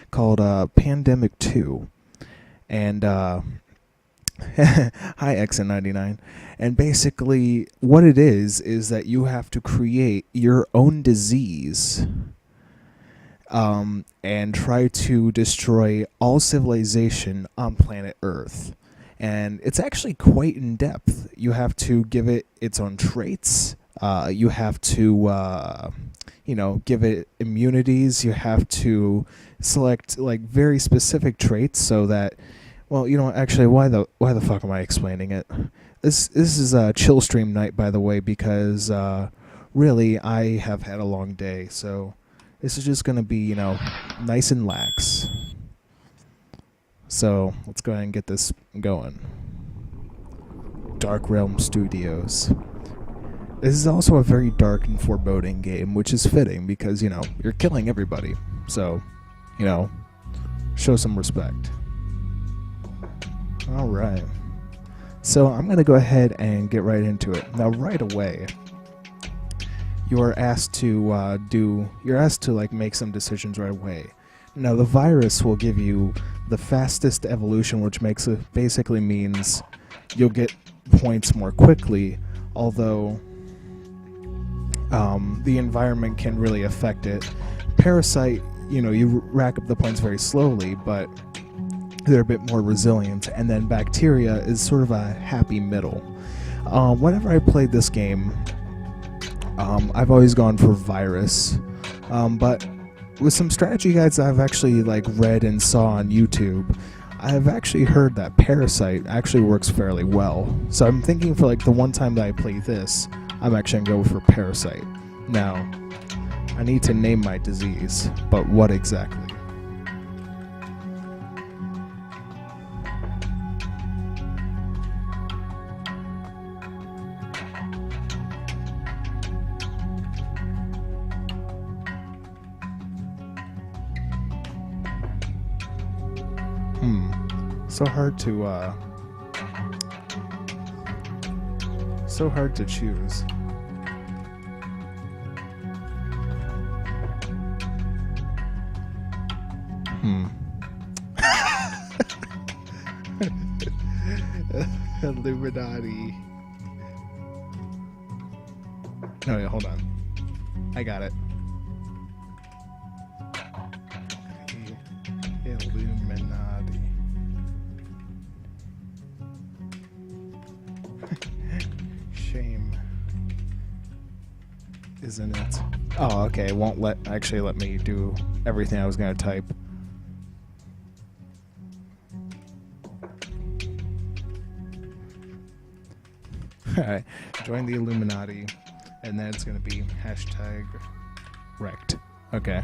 called Pandemic 2. And hi, XN99. And basically, what it is that you have to create your own disease and try to destroy all civilization on planet Earth. And it's actually quite in depth. You have to give it its own traits. You have to, give it immunities. You have to select like very specific traits so that, well, actually, why the fuck am I explaining it? This is a chill stream night, by the way, because really I have had a long day, so this is just gonna be nice and lax. So let's go ahead and get this going. Dark Realm Studios. This is also a very dark and foreboding game, which is fitting because, you're killing everybody. So, show some respect. Alright. So I'm going to go ahead and get right into it. Now, right away, you're asked to make some decisions right away. Now, the virus will give you the fastest evolution, which basically means you'll get points more quickly, although the environment can really affect it. Parasite, you rack up the points very slowly, but they're a bit more resilient. And then bacteria is sort of a happy middle. Whenever I played this game, I've always gone for virus, but with some strategy guides I've actually read and saw on YouTube, I've actually heard that Parasite actually works fairly well. So I'm thinking for the one time that I play this, I'm actually going to go for Parasite. Now, I need to name my disease, but what exactly? So hard to choose. Illuminati. No, wait, hold on. I got it. Illuminati. Shame. Isn't it? Oh, okay. It won't let me do everything I was gonna type. Alright, join the Illuminati, and then it's gonna be hashtag wrecked. Okay.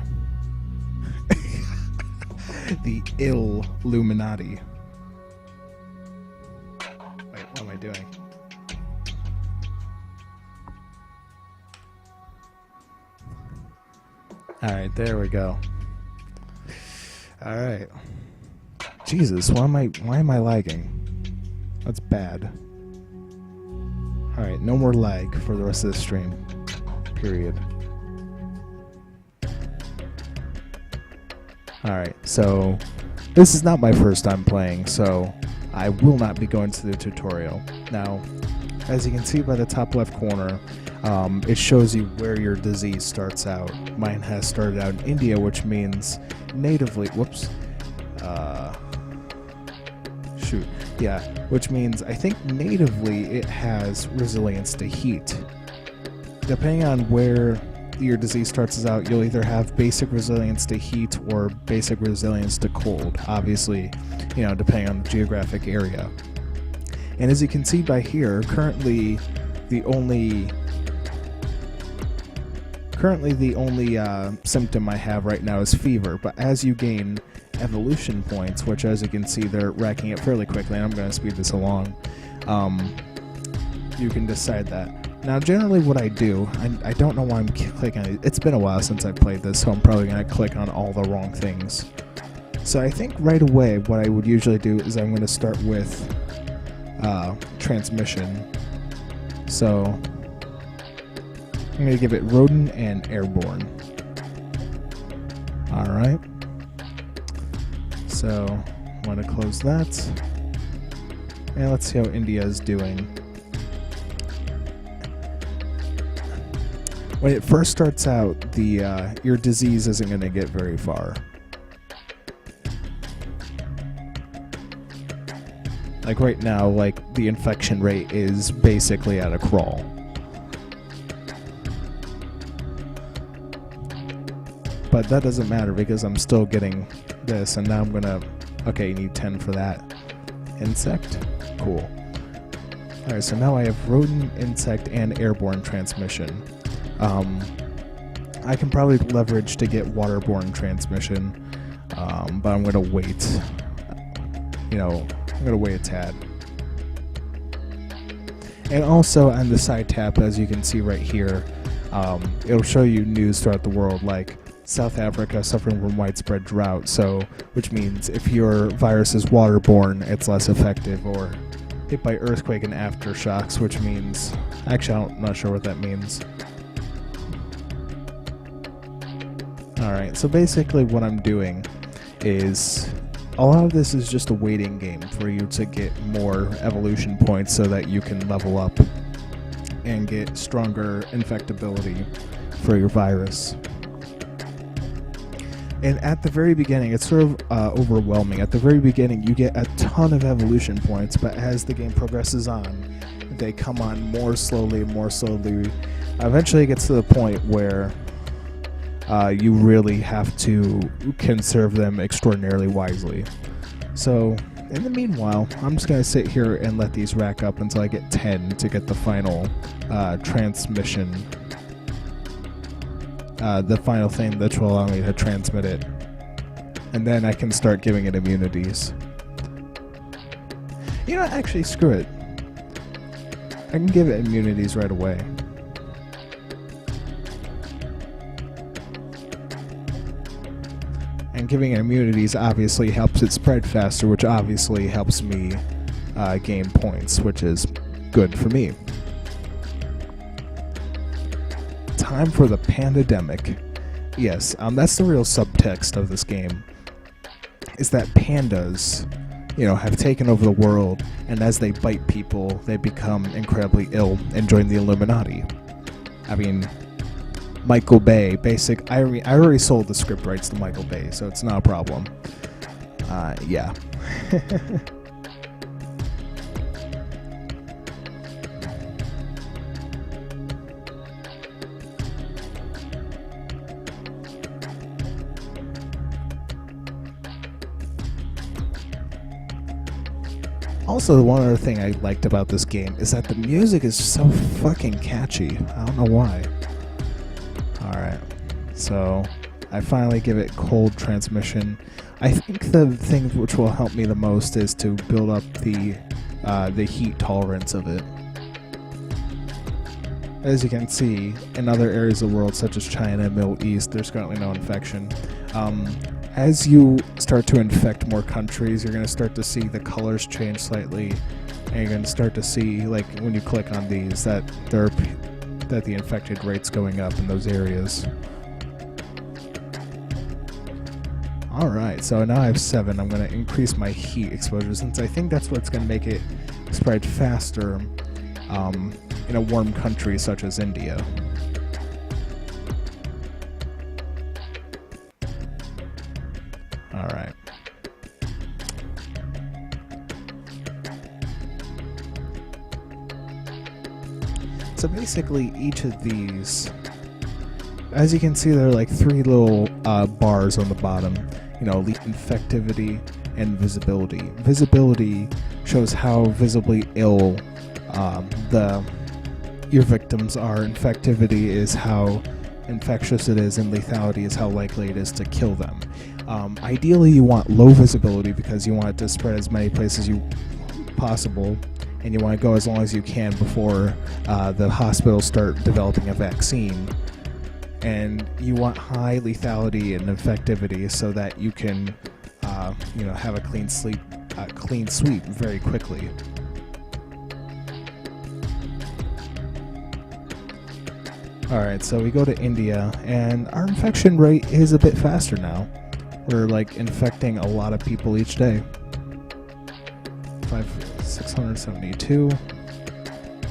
The Illuminati. Wait, what am I doing? Alright, there we go. Alright. Jesus, why am I lagging? That's bad. Alright, no more lag for the rest of the stream. Period. Alright, so this is not my first time playing, so I will not be going to the tutorial. Now, as you can see by the top left corner, it shows you where your disease starts out. Mine has started out in India, which means natively, which means I think natively it has resilience to heat. Depending on where your disease starts out, you'll either have basic resilience to heat or basic resilience to cold, obviously, depending on the geographic area. And as you can see by here, currently the only symptom I have right now is fever, but as you gain evolution points, which as you can see they're racking it fairly quickly, and I'm going to speed this along, you can decide that. Now generally what I do, I don't know why I'm clicking on it. It's been a while since I played this, so I'm probably going to click on all the wrong things. So I think right away what I would usually do is I'm going to start with transmission. So I'm going to give it rodent and airborne. Alright. So I'm going to close that. And let's see how India is doing. When it first starts out, your disease isn't going to get very far. Like right now, like the infection rate is basically at a crawl. But that doesn't matter because I'm still getting this, and now I'm gonna... Okay, you need 10 for that. Insect? Cool. Alright, so now I have rodent, insect, and airborne transmission. I can probably leverage to get waterborne transmission, but I'm gonna wait. I'm gonna wait a tad. And also on the side tab, as you can see right here, it'll show you news throughout the world, like South Africa suffering from widespread drought, which means if your virus is waterborne, it's less effective, or hit by earthquake and aftershocks, which means... Actually, I'm not sure what that means. Alright, so basically what I'm doing is... A lot of this is just a waiting game for you to get more evolution points so that you can level up and get stronger infectability for your virus. And at the very beginning, it's sort of overwhelming. At the very beginning, you get a ton of evolution points, but as the game progresses on, they come on more slowly and more slowly. Eventually it gets to the point where you really have to conserve them extraordinarily wisely. So, in the meanwhile, I'm just going to sit here and let these rack up until I get 10 to get the final transmission. The final thing that will allow me to transmit it. And then I can start giving it immunities. You know what? Actually, screw it. I can give it immunities right away. And giving it immunities obviously helps it spread faster, which obviously helps me gain points, which is good for me. Time for the pandemic. Yes, that's the real subtext of this game. Is that pandas, have taken over the world, and as they bite people, they become incredibly ill and join the Illuminati. I mean, Michael Bay, I already sold the script rights to Michael Bay, so it's not a problem. Yeah. Also, one other thing I liked about this game is that the music is so fucking catchy. I don't know why. Alright, so I finally give it cold transmission. I think the thing which will help me the most is to build up the heat tolerance of it. As you can see, in other areas of the world, such as China and Middle East, there's currently no infection. As you start to infect more countries, you're going to start to see the colors change slightly, and you're going to start to see, like when you click on these, that the infected rate's going up in those areas. Alright, so now I have 7. I'm going to increase my heat exposure, since I think that's what's going to make it spread faster in a warm country such as India. Alright. So basically each of these, as you can see, there are like 3 little bars on the bottom. Infectivity and visibility. Visibility shows how visibly ill your victims are. Infectivity is how infectious it is, and lethality is how likely it is to kill them. Ideally, you want low visibility because you want it to spread as many places as possible, and you want to go as long as you can before the hospitals start developing a vaccine. And you want high lethality and infectivity so that you can, have a clean sweep very quickly. Alright, so we go to India, and our infection rate is a bit faster now. We're like infecting a lot of people each day. 672.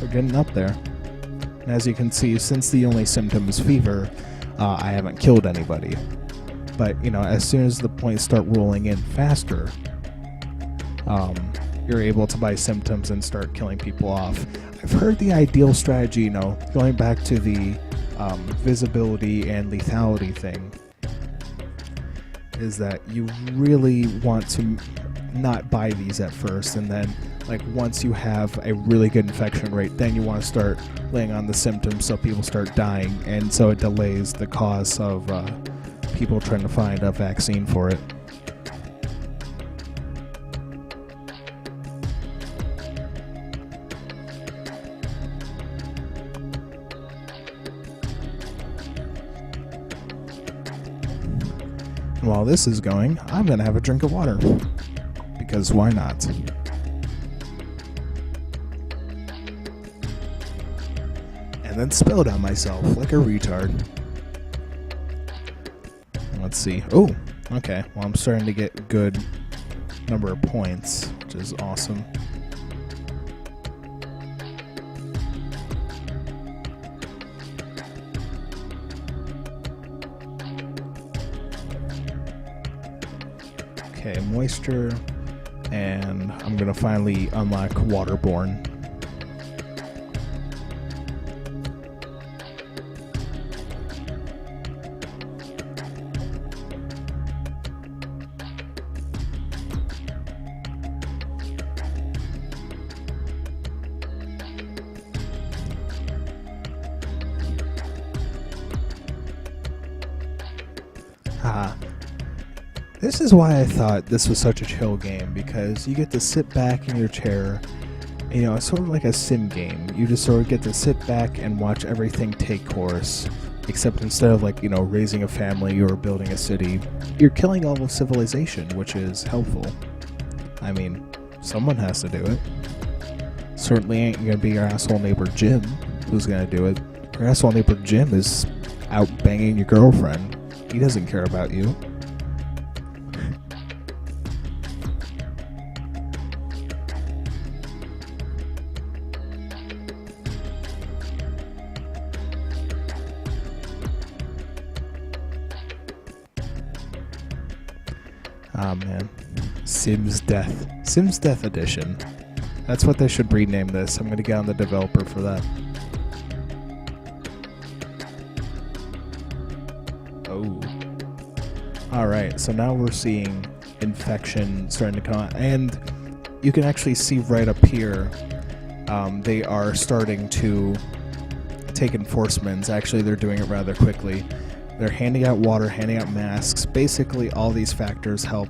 We're getting up there. And as you can see, since the only symptom is fever, I haven't killed anybody. But, you know, as soon as the points start rolling in faster, you're able to buy symptoms and start killing people off. I've heard the ideal strategy, you know, going back to the visibility and lethality thing, is that you really want to not buy these at first, and then like once you have a really good infection rate, then you want to start laying on the symptoms so people start dying, and so it delays the cause of people trying to find a vaccine for it. And while this is going, I'm gonna have a drink of water, because why not? And then spilled on myself like a retard. Let's see. Oh, okay. Well, I'm starting to get a good number of points, which is awesome. Okay, moisture, and I'm gonna finally unlock waterborne. This is why I thought this was such a chill game, because you get to sit back in your chair. You know, it's sort of like a sim game. You just sort of get to sit back and watch everything take course, except instead of like, you know, raising a family or building a city, you're killing all of civilization, which is helpful. I mean, someone has to do it. Certainly ain't gonna be your asshole neighbor Jim who's gonna do it. Your asshole neighbor Jim is out banging your girlfriend. He doesn't care about you. Ah, man. Sims Death. Sims Death Edition. That's what they should rename this. I'm going to get on the developer for that. Oh. Alright, so now we're seeing infection starting to come out. And you can actually see right up here, they are starting to take enforcements. Actually, they're doing it rather quickly. They're handing out water, handing out masks. Basically, all these factors help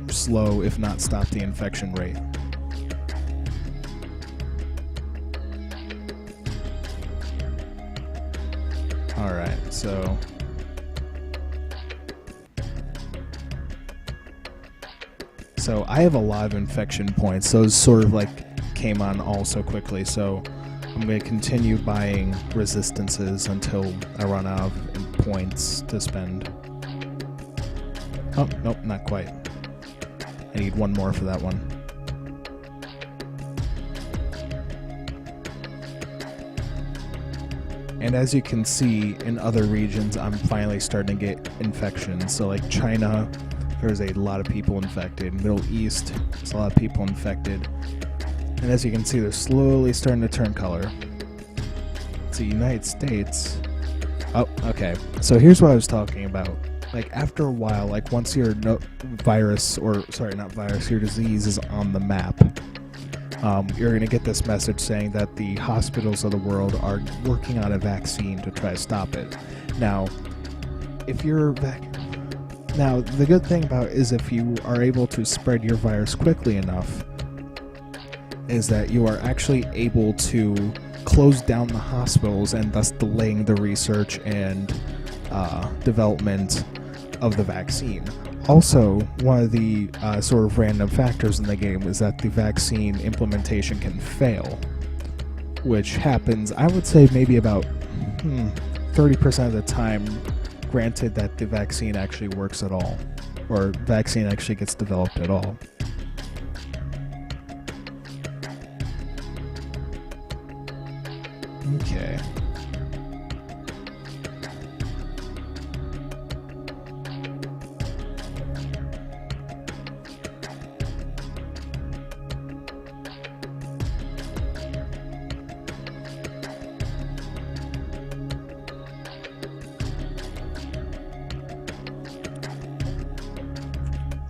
slow, if not stop, the infection rate. Alright, so... So I have a lot of infection points. Those sort of like came on all so quickly, so I'm going to continue buying resistances until I run out of points to spend. Oh, nope, not quite. I need one more for that one. And as you can see, in other regions, I'm finally starting to get infections. So like China, there's a lot of people infected. Middle East, there's a lot of people infected. And as you can see, they're slowly starting to turn color. It's the United States. Oh, okay. So here's what I was talking about. Like, after a while, like, once your virus, or, sorry, not virus, your disease is on the map, you're going to get this message saying that the hospitals of the world are working on a vaccine to try to stop it. Now, if you're Now, the good thing about it is if you are able to spread your virus quickly enough, is that you are actually able to close down the hospitals and thus delaying the research and development of the vaccine. Also, one of the sort of random factors in the game is that the vaccine implementation can fail, which happens, I would say, maybe about 30% of the time, granted that the vaccine actually works at all. or vaccine actually gets developed at all. Okay.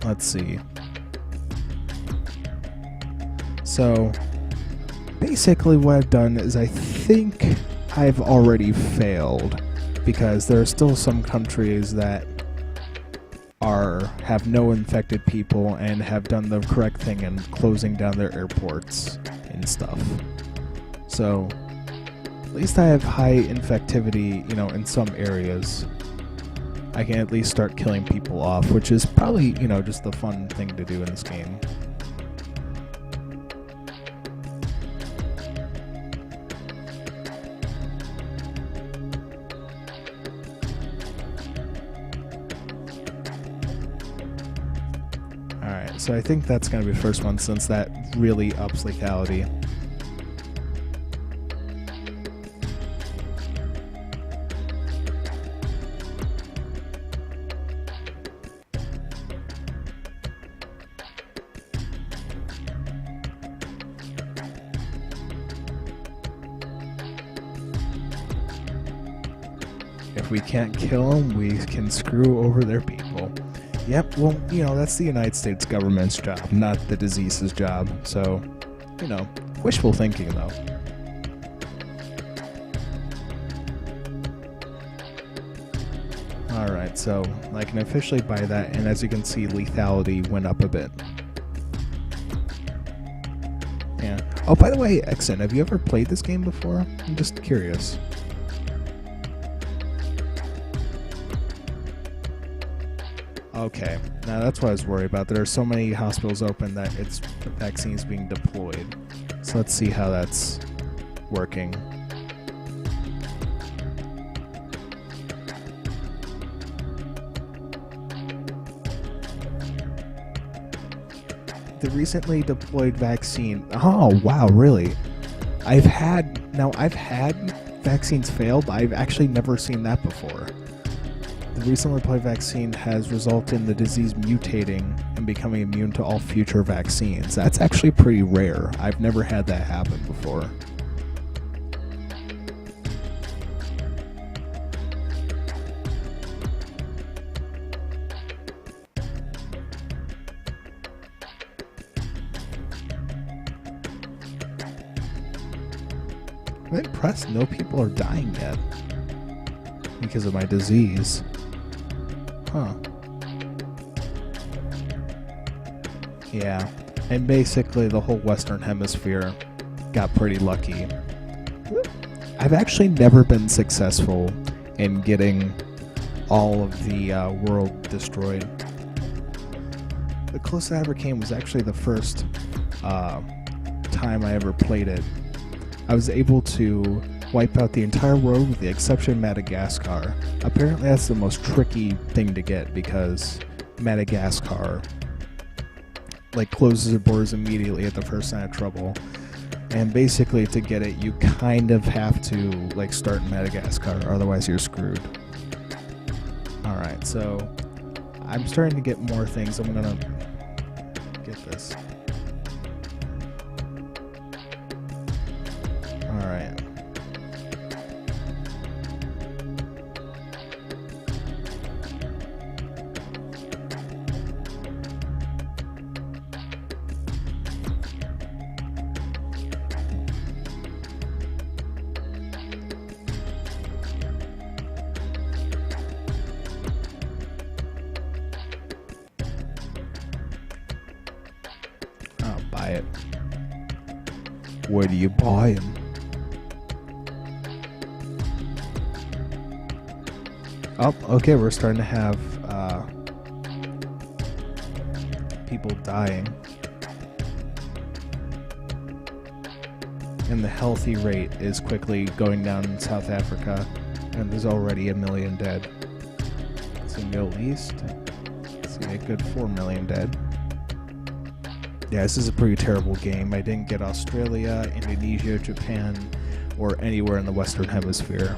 Let's see. So basically what I've done is I think I've already failed, because there are still some countries that have no infected people and have done the correct thing in closing down their airports and stuff. So at least I have high infectivity, in some areas. I can at least start killing people off, which is probably, just the fun thing to do in this game. Alright, so I think that's going to be the first one, since that really ups lethality. If we can't kill them, we can screw over their people. Yep, well, that's the United States government's job, not the disease's job. So, wishful thinking, though. Alright, so I can officially buy that, and as you can see, lethality went up a bit. Yeah. Oh, by the way, Exen, have you ever played this game before? I'm just curious. Okay, now that's what I was worried about. There are so many hospitals open that the vaccine's being deployed. So let's see how that's working. The recently deployed vaccine. Oh, wow, really? I've had vaccines fail, but I've actually never seen that before. The recently deployed vaccine has resulted in the disease mutating and becoming immune to all future vaccines. That's actually pretty rare. I've never had that happen before. I'm impressed no people are dying yet because of my disease. Huh. Yeah, and basically the whole Western Hemisphere got pretty lucky. I've actually never been successful in getting all of the world destroyed. The closest I ever came was actually the first time I ever played it. I was able to wipe out the entire world with the exception of Madagascar. Apparently that's the most tricky thing to get, because Madagascar closes their borders immediately at the first sign of trouble. And basically to get it, you kind of have to start in Madagascar, otherwise you're screwed. Alright, so I'm starting to get more things. I'm gonna get this. Alright. I'll buy it. Where do you buy them? Oh, okay, we're starting to have people dying. And the healthy rate is quickly going down in South Africa, and there's already 1 million dead. It's in Middle East. Let's See, a good 4 million dead. Yeah, this is a pretty terrible game. I didn't get Australia, Indonesia, Japan, or anywhere in the Western Hemisphere.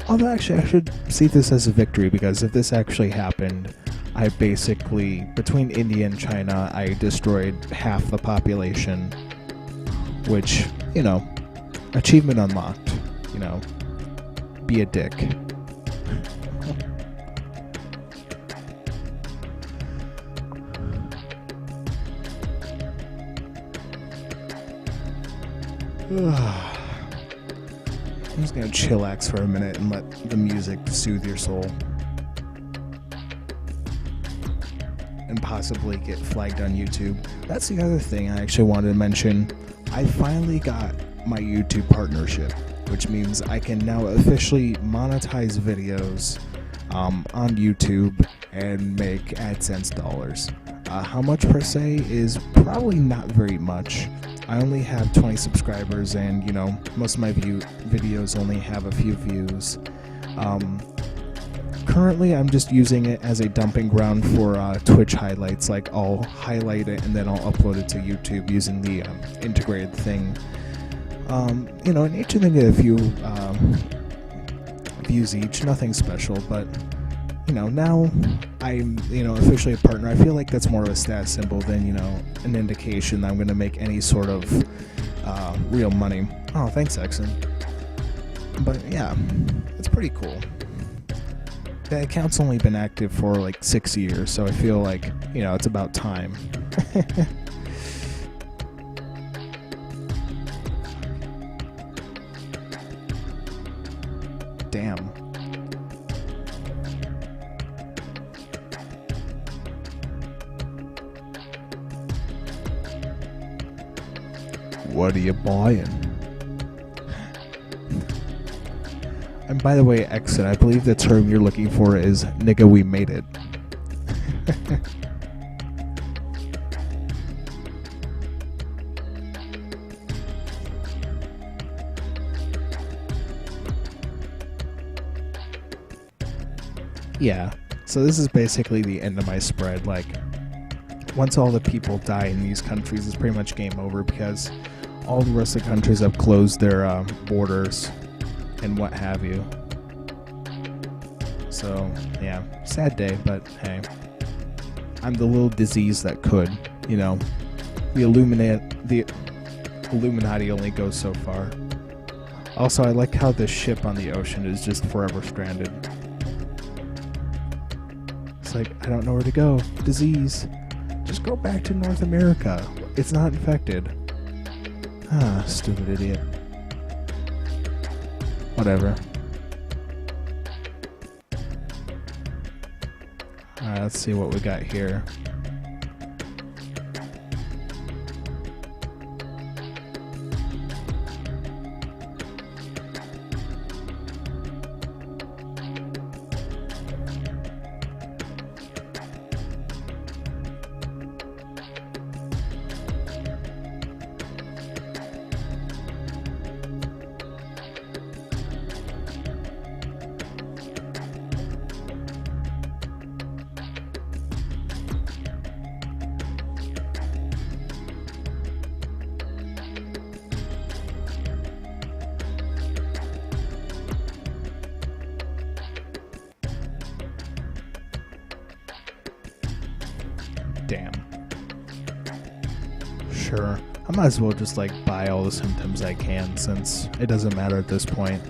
Although actually I should see this as a victory, because if this actually happened, I basically, between India and China, I destroyed half the population, which, you know, achievement unlocked, you know, be a dick. I'm just gonna chillax for a minute and let the music soothe your soul. And possibly get flagged on YouTube. That's the other thing I actually wanted to mention. I finally got my YouTube partnership, which means I can now officially monetize videos on YouTube and make AdSense dollars. How much per se is probably not very much. I only have 20 subscribers, and you know, most of my videos only have a few views. Currently I'm just using it as a dumping ground for Twitch highlights. Like, I'll highlight it and then I'll upload it to YouTube using the integrated thing. You know, and each of them get a few views each, nothing special, but you know, now I'm, you know, officially a partner. I feel like that's more of a status symbol than, you know, an indication that I'm going to make any sort of real money. Oh, thanks, Exon. But yeah, it's pretty cool. The account's only been active for like 6 years, so I feel like, you know, it's about time. Damn. What are you buying? And by the way, Exit, I believe the term you're looking for is nigga, we made it. Yeah, so this is basically the end of my spread. Like, once all the people die in these countries, it's pretty much game over, because all the rest of the countries have closed their borders and what have you. So, yeah, sad day, but hey, I'm the little disease that could, you know. The Illuminati only goes so far. Also, I like how this ship on the ocean is just forever stranded. It's like, I don't know where to go. Disease. Just go back to North America. It's not infected. Ah, stupid idiot. Whatever. Alright, let's see what we got here. Damn. Sure. I might as well just like buy all the symptoms I can, since it doesn't matter at this point.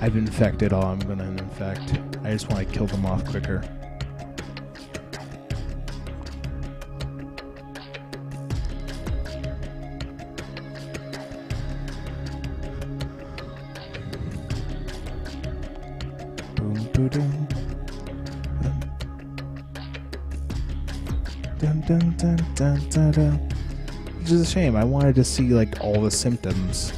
I've infected all I'm gonna infect. I just want to kill them off quicker. Boom, boom, boom. Dun, dun, dun, dun, dun, dun. Which is a shame. I wanted to see like all the symptoms.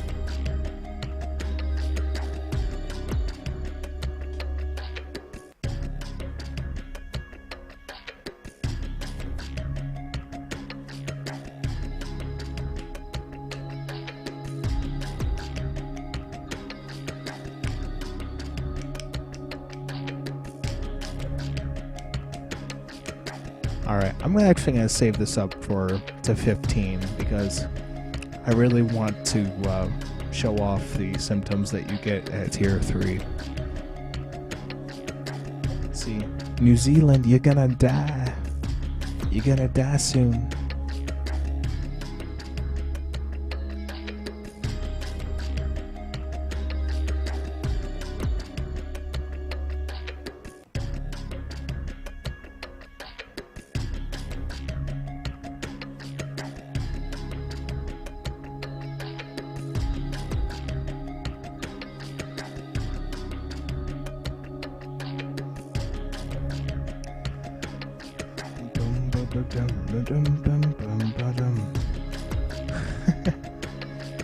Alright, I'm actually going to save this up to 15 because I really want to show off the symptoms that you get at tier 3. See, New Zealand, you're gonna die. You're gonna die soon.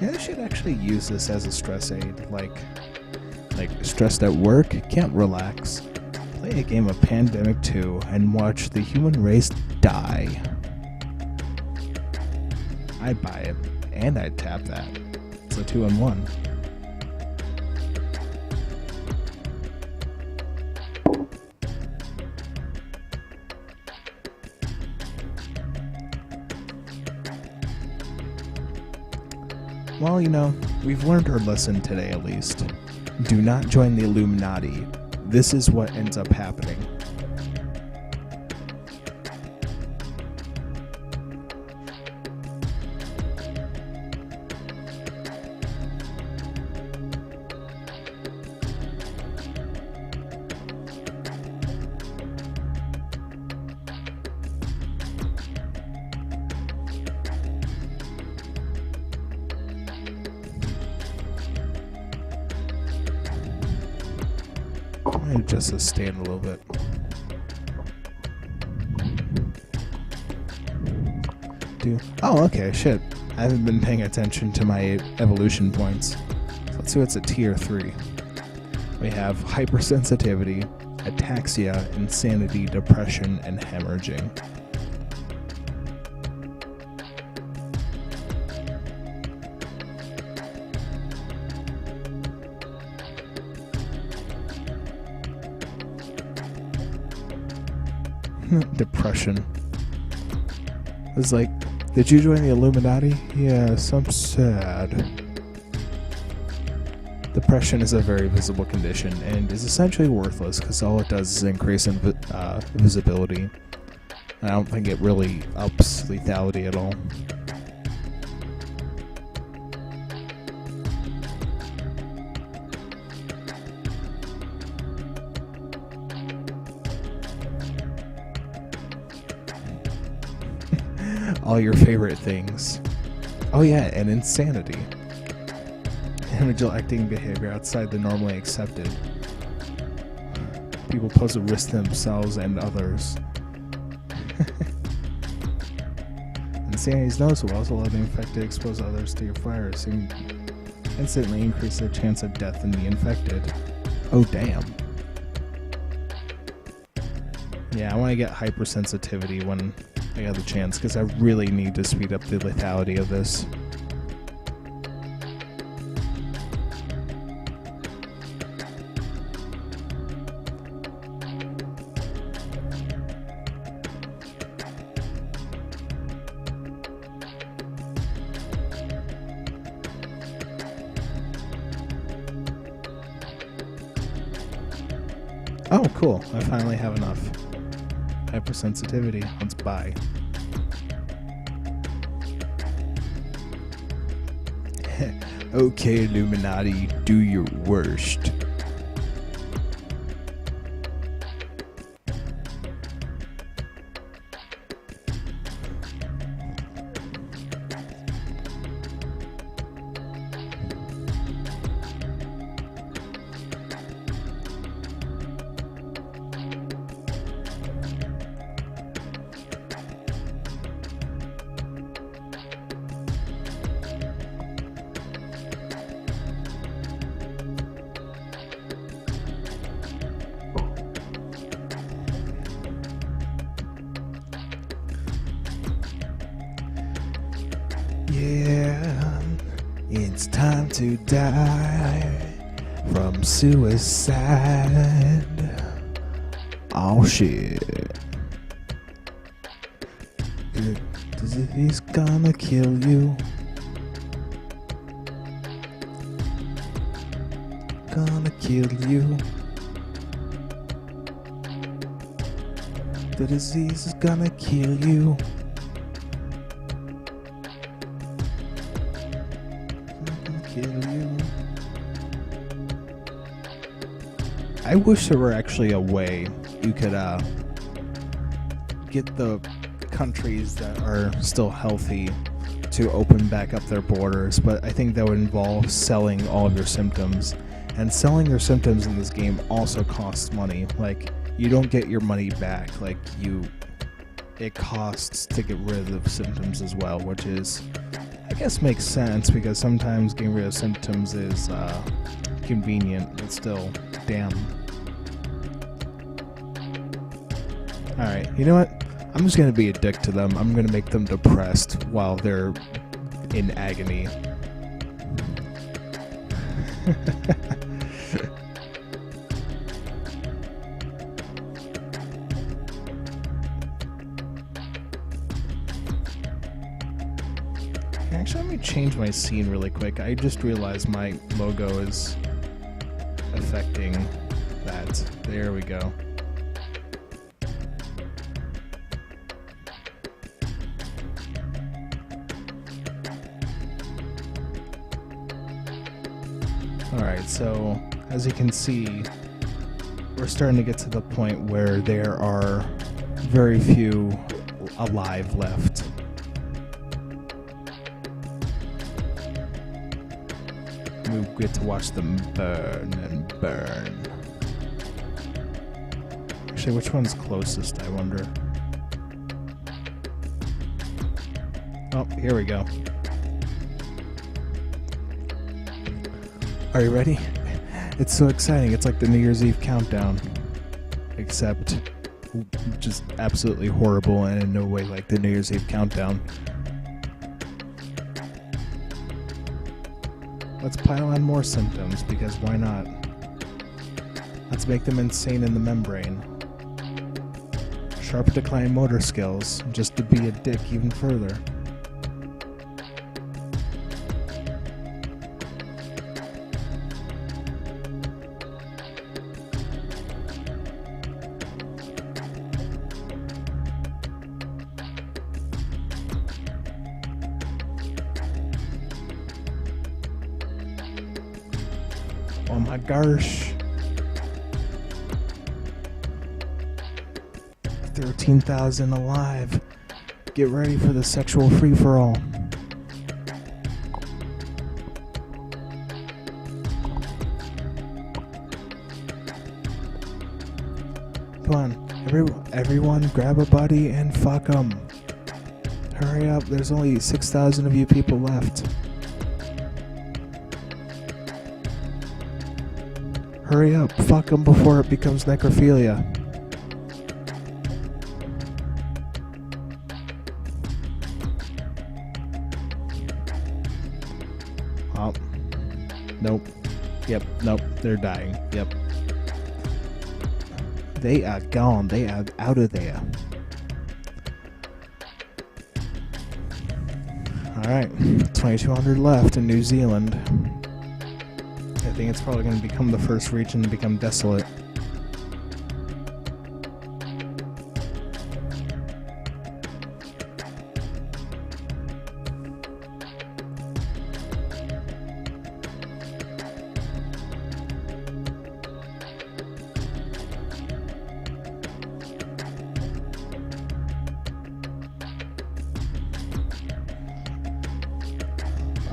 Yeah, I should actually use this as a stress aid. Like stressed at work, can't relax. Play a game of Pandemic 2 and watch the human race die. I'd buy it, and I'd tap that. It's a 2-in-1. Well, you know, we've learned our lesson today at least. Do not join the Illuminati. This is what ends up happening. Just to stand a little bit. Oh, okay, shit. I haven't been paying attention to my evolution points. So let's see what's at tier 3. We have hypersensitivity, ataxia, insanity, depression, and hemorrhaging. Depression. It's like, did you join the Illuminati? Yes, I'm sad. Depression is a very visible condition and is essentially worthless because all it does is increase in visibility. I don't think it really ups lethality at all. All your favorite things. Oh yeah, and insanity. Neglecting behavior outside the normally accepted. People pose a risk to themselves and others. Insanity is noticeable. Also allow the infected expose others to your virus and instantly increase the chance of death in the infected. Oh damn. Yeah, I want to get hypersensitivity when I got the chance, because I really need to speed up the lethality of this. Oh, cool. I finally have enough hypersensitivity. Let's buy. Okay, Illuminati, do your worst. Yeah, it's time to die from suicide. Oh shit. Disease gonna kill you. Gonna kill you. The disease is gonna kill you. Gonna kill you. I wish there were actually a way you could get the countries that are still healthy to open back up their borders, but I think that would involve selling all of your symptoms. And selling your symptoms in this game also costs money. Like, you don't get your money back. Like, it costs to get rid of symptoms as well, which is, I guess, makes sense because sometimes getting rid of symptoms is convenient, but still, damn. Alright, you know what? I'm just gonna be a dick to them. I'm gonna make them depressed while they're in agony. Actually, let me change my scene really quick. I just realized my logo is affecting that. There we go. Alright, so as you can see, we're starting to get to the point where there are very few alive left. We get to watch them burn and burn. Actually, which one's closest, I wonder? Oh, here we go. Are you ready? It's so exciting. It's like the New Year's Eve countdown. Except just absolutely horrible and in no way like the New Year's Eve countdown. Let's pile on more symptoms, because why not? Let's make them insane in the membrane. Sharp decline motor skills, just to be a dick even further. Oh my gosh. 13,000 alive. Get ready for the sexual free-for-all. Come on, everyone grab a buddy and fuck 'em. Hurry up, there's only 6,000 of you people left. Hurry up, fuck them before it becomes necrophilia. Oh. Nope. Yep, nope, they're dying. Yep. They are gone. They are out of there. Alright, 2,200 left in New Zealand. I think it's probably going to become the first region to become desolate.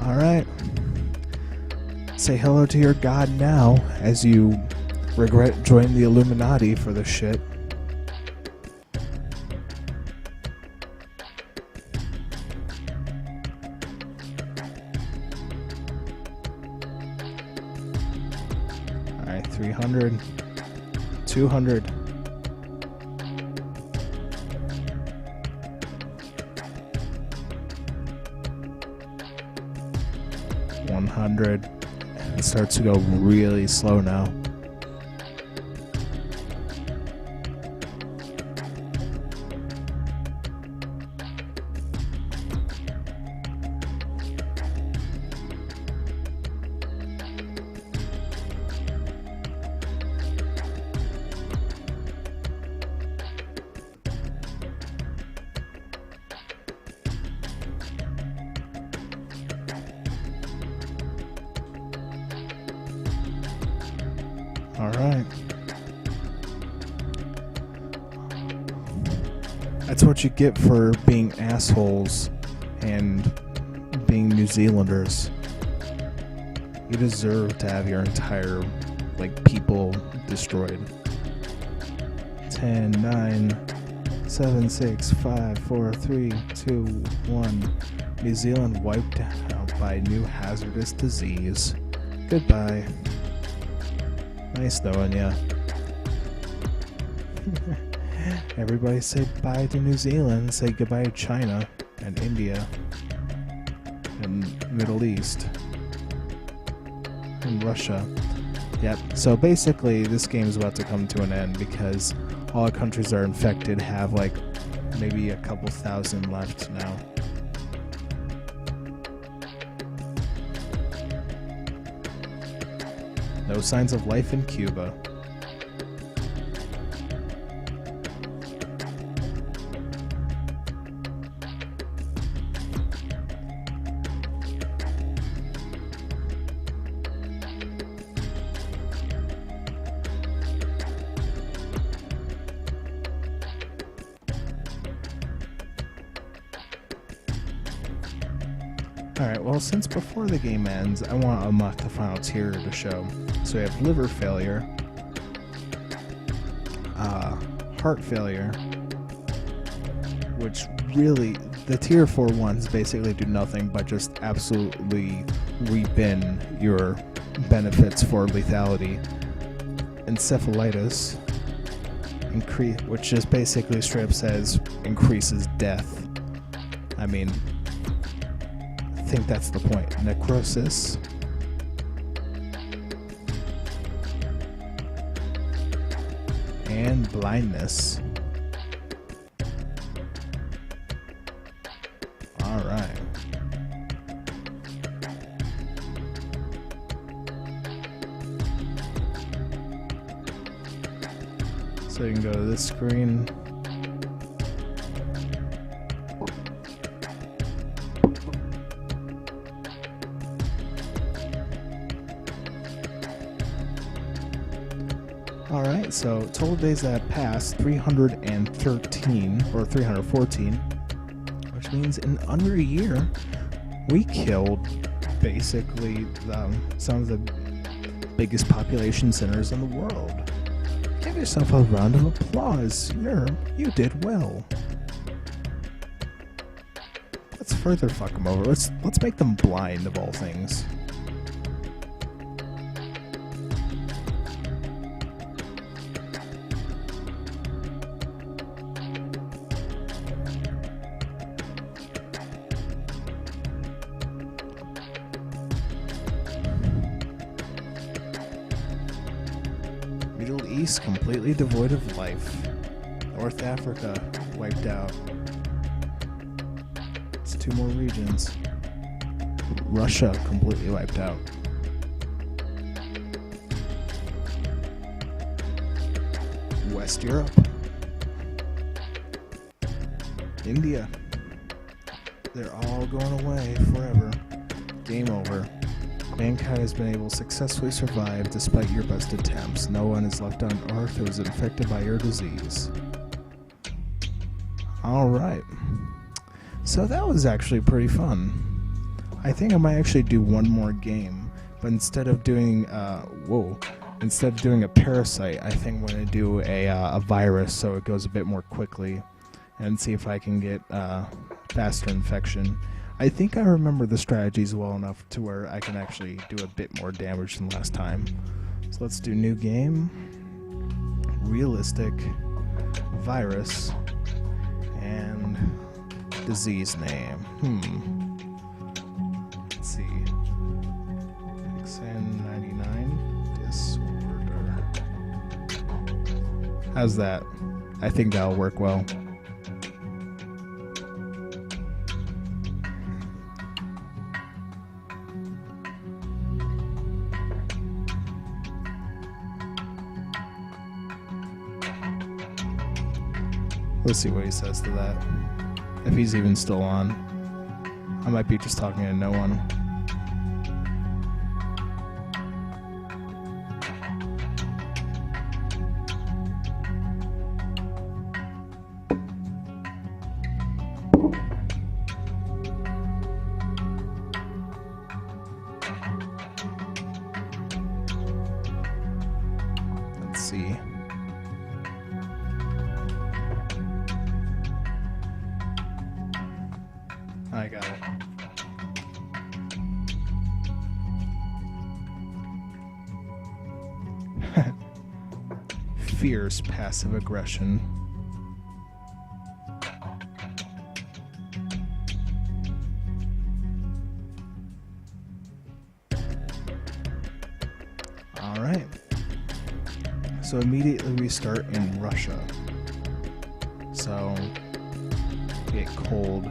Alright. Say hello to your god now, as you regret joining the Illuminati for this shit. Alright, 300. 200. 100. It starts to go really slow now. Alright. That's what you get for being assholes and being New Zealanders. You deserve to have your entire, people destroyed. 10, 9, 7, 6, 5, 4, 3, 2, 1. New Zealand wiped out by new hazardous disease. Goodbye. Nice knowing ya. Everybody say bye to New Zealand, say goodbye to China and India and Middle East and Russia. Yep, so basically this game is about to come to an end because all the countries that are infected have maybe a couple thousand left now. No signs of life in Cuba. Alright, well, since before the game ends, I want to unlock the final tier to show. So we have liver failure, heart failure, which really, the tier 4 ones basically do nothing but just absolutely reap in your benefits for lethality. Encephalitis, which just basically straight up says increases death. I mean, I think that's the point. Necrosis. And blindness. Alright. So you can go to this screen. Alright, so total days that have passed, 313, or 314, which means in under a year, we killed basically some of the biggest population centers in the world. Give yourself a round of applause. You did well. Let's further fuck them over. Let's make them blind of all things. Middle East completely devoid of life. North Africa wiped out. It's 2 more regions. Russia completely wiped out. West Europe. India. They're all going away forever. Game over. Mankind has been able to successfully survive despite your best attempts. No one is left on Earth who is infected by your disease. Alright. So that was actually pretty fun. I think I might actually do one more game, but instead of doing instead of doing a parasite, I think I'm going to do a virus so it goes a bit more quickly and see if I can get faster infection. I think I remember the strategies well enough to where I can actually do a bit more damage than last time. So let's do new game, realistic, virus, and disease name. Let's see. XN99 disorder. How's that? I think that'll work well. Let's see what he says to that. If he's even still on. I might be just talking to no one. Let's see. I got it. Fierce passive aggression. All right. So immediately we start in Russia. So get cold.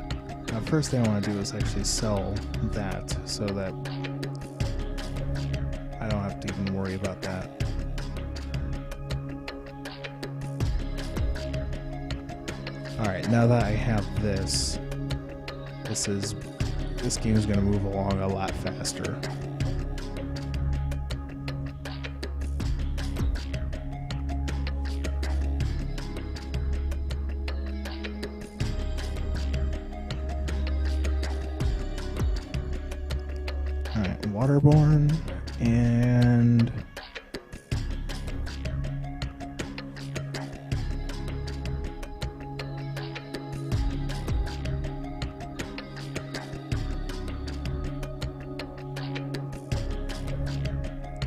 Now, first thing I want to do is actually sell that so that I don't have to even worry about that. Alright, now that I have this game is going to move along a lot faster. Alright, Waterborne and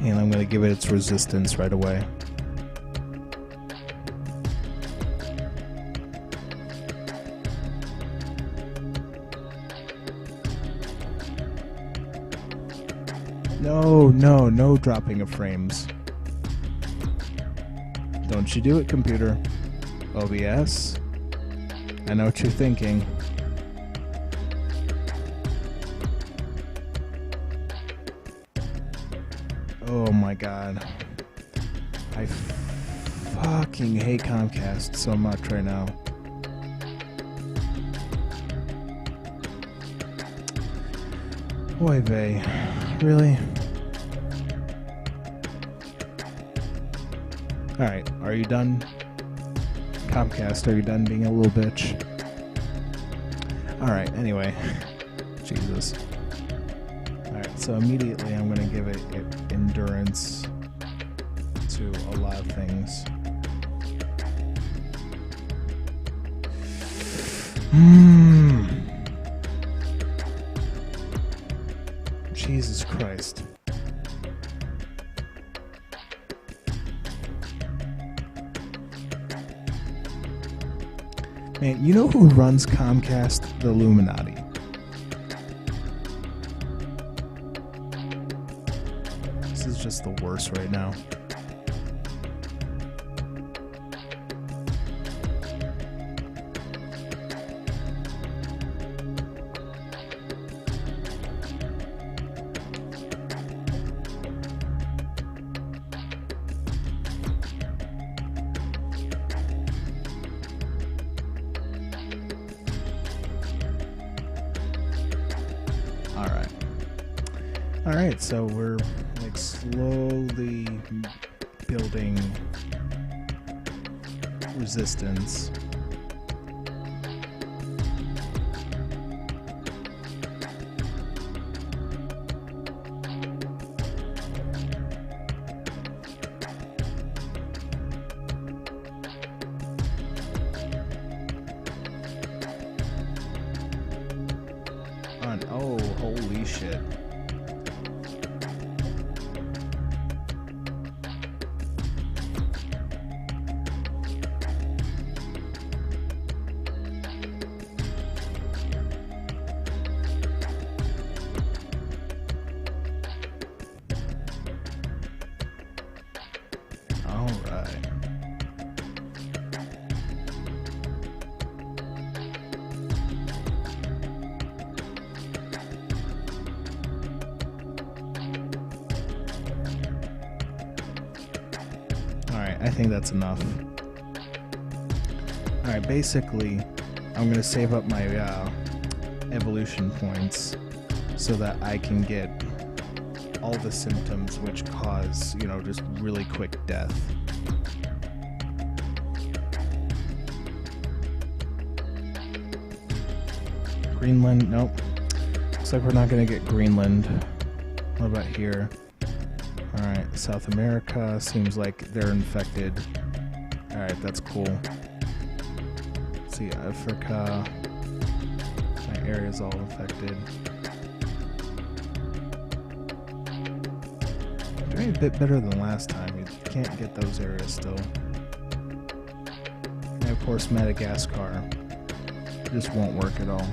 I'm going to give it its resistance right away. No dropping of frames. Don't you do it, computer. OBS. I know what you're thinking. Oh my god. I fucking hate Comcast so much right now. Boy, vey. Really? Alright, are you done? Comcast, are you done being a little bitch? Alright, anyway. Jesus. Alright, so immediately I'm going to give it endurance to a lot of things. Jesus Christ. Man, you know who runs Comcast? The Illuminati. This is just the worst right now. Alright, so we're like slowly building resistance. Oh, holy shit. I think that's enough. Alright, basically, I'm going to save up my evolution points so that I can get all the symptoms which cause, just really quick death. Greenland, nope. Looks like we're not going to get Greenland. What about here? Alright, South America, seems like they're infected. Alright, that's cool. Let's see, Africa. My area's all infected. Doing a bit better than last time. You can't get those areas still. And of course, Madagascar. Just won't work at all.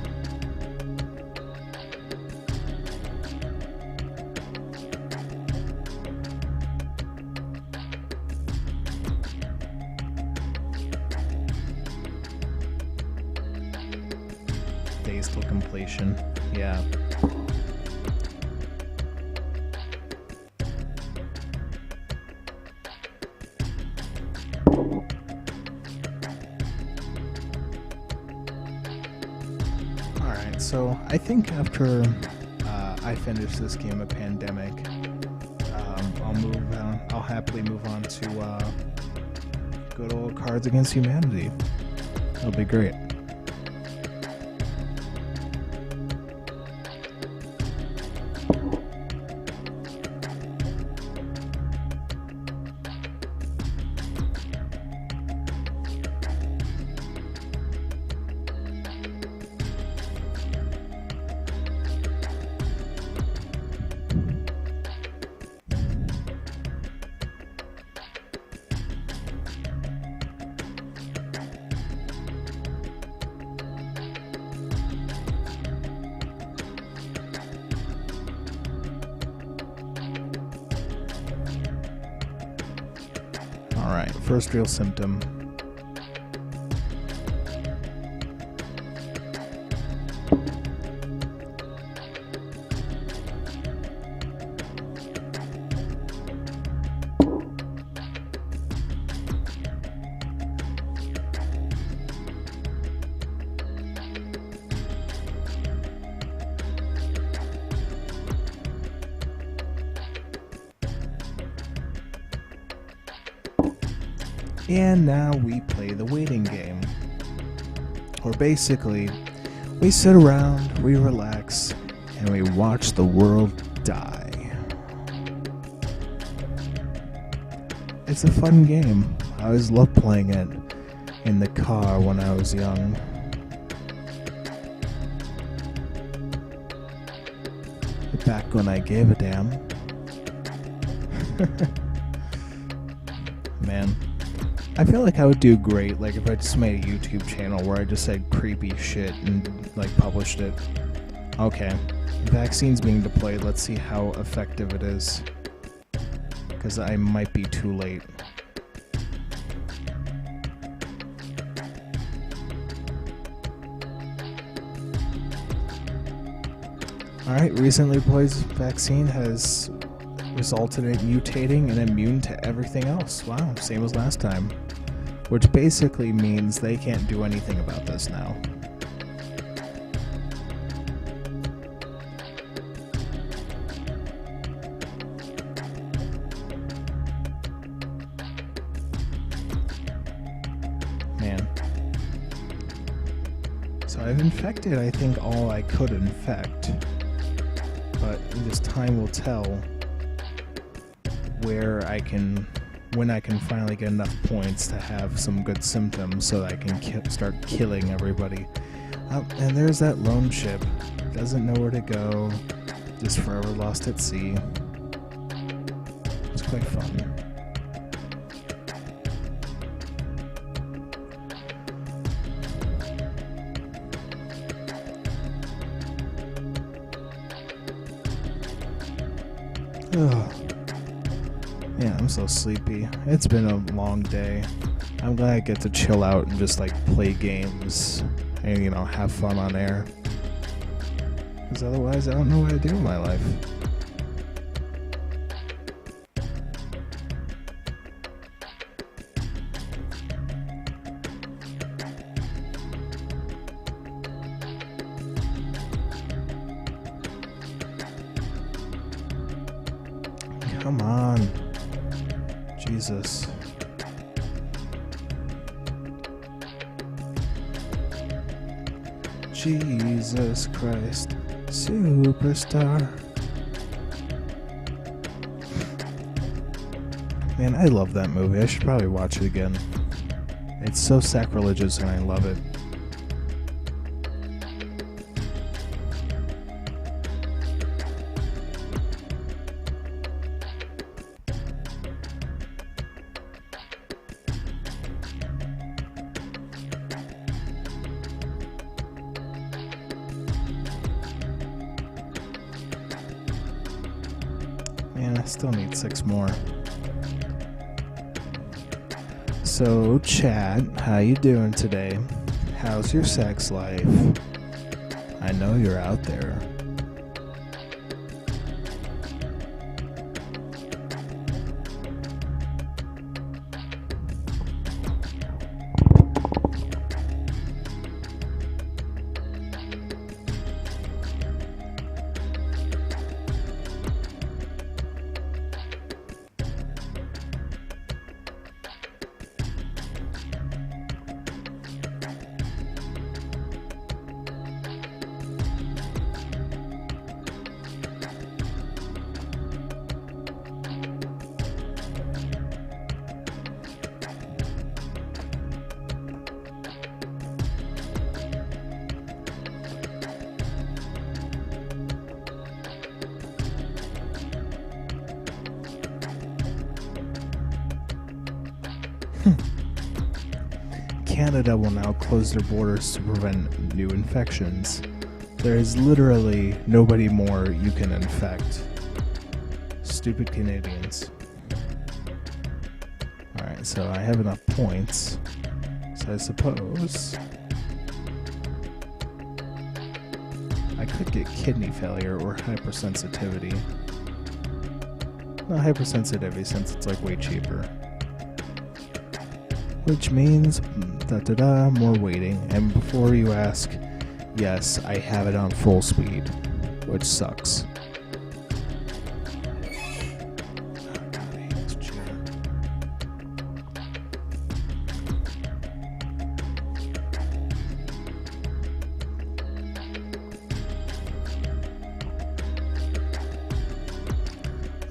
Days till completion. Yeah. Alright, so I think after I finish this game of Pandemic, I'll happily move on to good old Cards Against Humanity. That'll be great. Alright, first real symptom. And now we play the waiting game. Or basically, we sit around, we relax, and we watch the world die. It's a fun game. I always loved playing it in the car when I was young. Back when I gave a damn. Man. I feel like I would do great, like if I just made a YouTube channel where I just said creepy shit and like published it. Okay, vaccine's being deployed. Let's see how effective it is, because I might be too late. Alright, recently deployed vaccine has resulted in it mutating and immune to everything else. Wow, same as last time. Which basically means they can't do anything about this now. Man. So I've infected, I think, all I could infect. But this time will tell when I can finally get enough points to have some good symptoms so that I can start killing everybody. And there's that lone ship. Doesn't know where to go. Just forever lost at sea. It's quite fun. Ugh. Yeah, I'm so sleepy. It's been a long day. I'm glad I get to chill out and just like play games and, you know, have fun on air. Because otherwise I don't know what to do in my life. Come on. Jesus. Jesus Christ, superstar. Man, I love that movie. I should probably watch it again. It's so sacrilegious and I love it. Man, I still need 6 more. So, chat, how you doing today? How's your sex life? I know you're out there. Canada will now close their borders to prevent new infections. There is literally nobody more you can infect. Stupid Canadians. Alright, so I have enough points. So I suppose I could get kidney failure or hypersensitivity. Not hypersensitivity since it's like way cheaper. Which means, more waiting, and before you ask, yes, I have it on full speed, which sucks.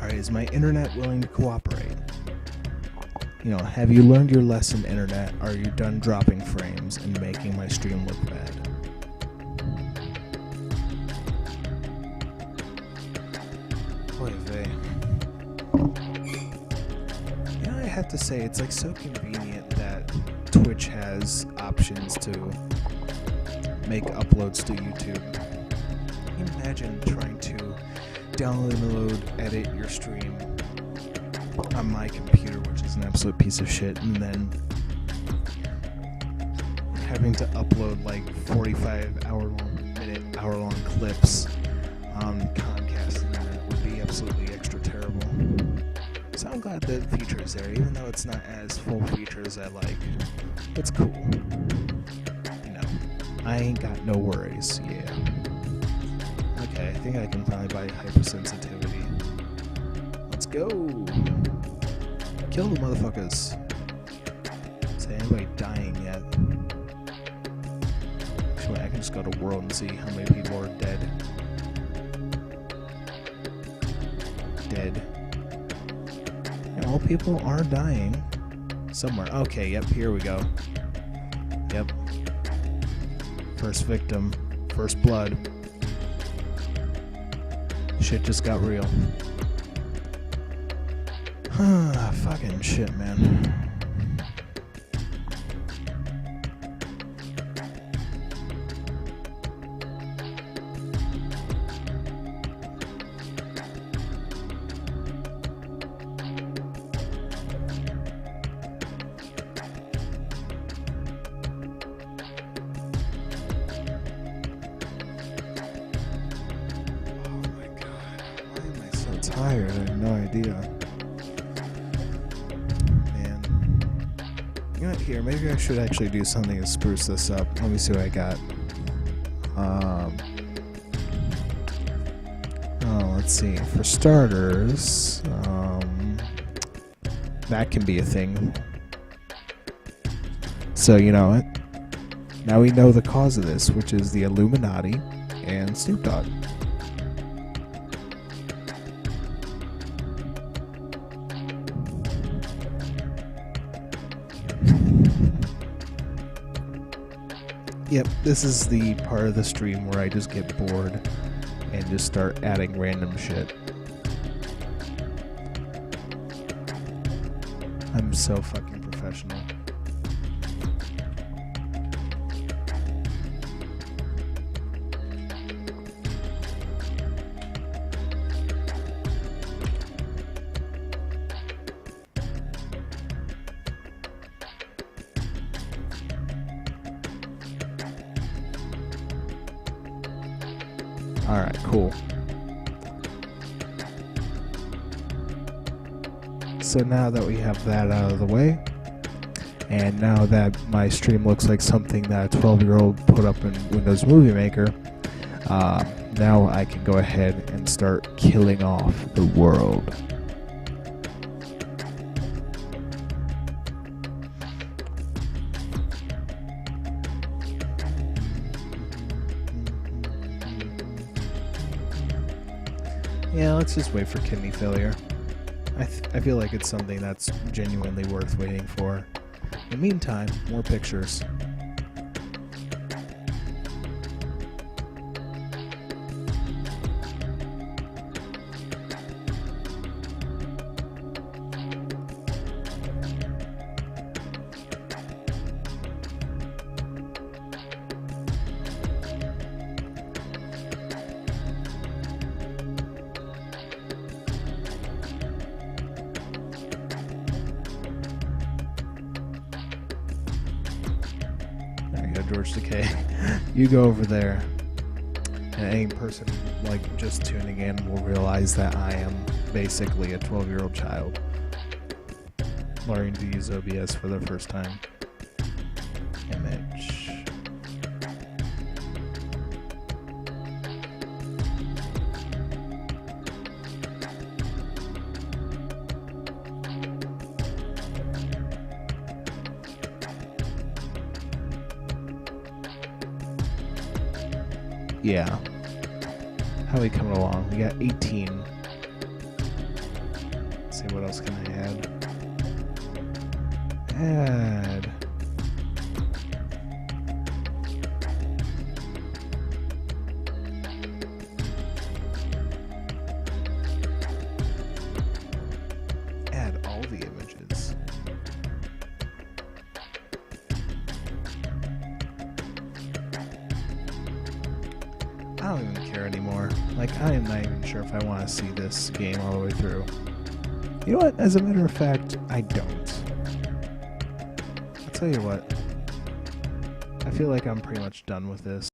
Alright, is my internet willing to cooperate? You know, have you learned your lesson, internet? Are you done dropping frames and making my stream look bad? Oy vey. You know, I have to say, it's like so convenient that Twitch has options to make uploads to YouTube. Can you imagine trying to download, edit your stream on my computer, which is an absolute piece of shit, and then having to upload like 45-hour-long clips on Comcast internet would be absolutely extra terrible. So I'm glad the feature is there, even though it's not as full feature as I like. It's cool. You know, I ain't got no worries, yeah. Okay, I think I can finally buy hypersensitivity. Let's go! Kill the motherfuckers. Is anybody dying yet? Actually, I can just go to World and see how many people are dead. And all people are dying. Somewhere. Okay, yep, here we go. Yep. First victim. First blood. Shit just got real. Fucking shit, man. Tired, I have no idea. Man. You know what, here, maybe I should actually do something to spruce this up. Let me see what I got. Let's see. For starters, that can be a thing. So, you know what? Now we know the cause of this, which is the Illuminati and Snoop Dogg. Yep, this is the part of the stream where I just get bored and just start adding random shit. I'm so fucking professional. Alright, cool. So now that we have that out of the way, and now that my stream looks like something that a 12-year-old put up in Windows Movie Maker, now I can go ahead and start killing off the world. Yeah, let's just wait for kidney failure. I feel like it's something that's genuinely worth waiting for. In the meantime, more pictures. George Takei, you go over there, and any person like just tuning in will realize that I am basically a 12-year-old child learning to use OBS for the first time. Image. Yeah. How are we coming along? We got 18. Let's see, what else can I add? Add. Add all the images. I don't even care anymore. Like, I am not even sure if I want to see this game all the way through. You know what? As a matter of fact, I don't. I'll tell you what. I feel like I'm pretty much done with this.